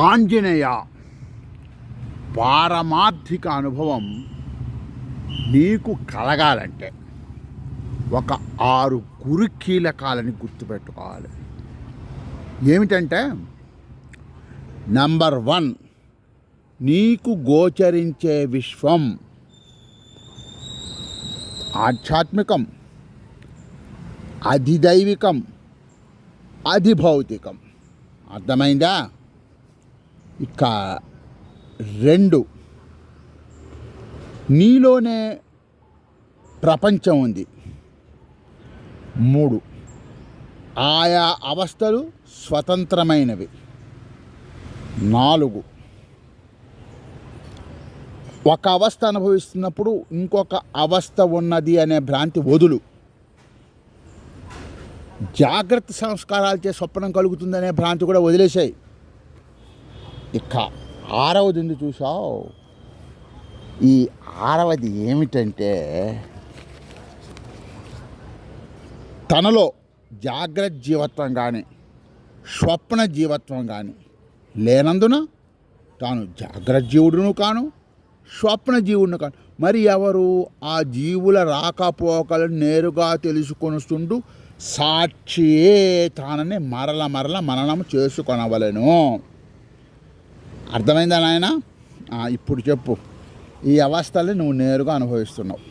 ఆంజనేయ పారమార్థిక అనుభవం నీకు కలగాలంటే ఒక 6 గురు కీలకాలని గుర్తుపెట్టుకోవాలి. ఏమిటంటే, నంబర్ 1, నీకు గోచరించే విశ్వం ఆధ్యాత్మికం, అధిదైవికం, అధిభౌతికం. అర్థమైందా? ఇక 2, నీలోనే ప్రపంచం ఉంది. 3, ఆయా అవస్థలు స్వతంత్రమైనవి. 4, ఒక అవస్థ అనుభవిస్తున్నప్పుడు ఇంకొక అవస్థ ఉన్నది అనే భ్రాంతి వదులు. జాగ్రత్త సంస్కారాలచే స్వప్నం కలుగుతుందనే భ్రాంతి కూడా వదిలేసాయి. ఇక 6వది ఉంది చూసావు. ఈ 6వది ఏమిటంటే, తనలో జాగ్రత్త జీవత్వం కానీ స్వప్న జీవత్వం కానీ లేనందున తాను జాగ్రత్త జీవుడును కాను, స్వప్న జీవుడును కాను. మరి ఎవరు ఆ జీవుల రాకపోకలను నేరుగా తెలుసుకొనుస్తుంటూ సాక్షియే తానని మరల మననం చేసుకొనవలెను. అర్థమైందా నాయన? ఇప్పుడు చెప్పు, ఈ అవస్థల్ని నువ్వు నేరుగా అనుభవిస్తున్నావు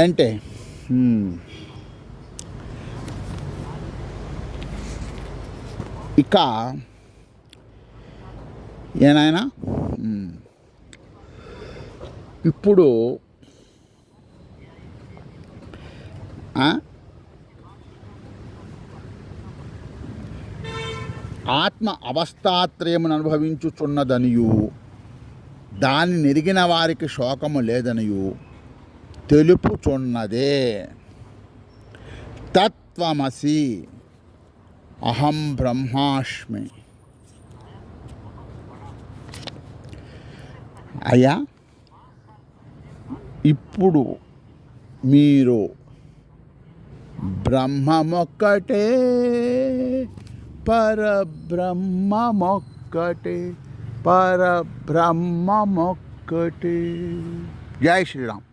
అంటే ఇక ఏనాయనా, ఇప్పుడు ఆత్మ అవస్థాత్రయమును అనుభవించుచున్నదనియు దాన్ని నెరిగిన వారికి శోకము లేదనియు తెలుపుచున్నదే. తత్వమసి అహం బ్రహ్మాస్మి. అయ్యా, ఇప్పుడు మీరు బ్రహ్మమొక్కటే, పరబ్రహ్మమొక్కటే, పరబ్రహ్మమొక్కటే. జై శ్రీరామ్.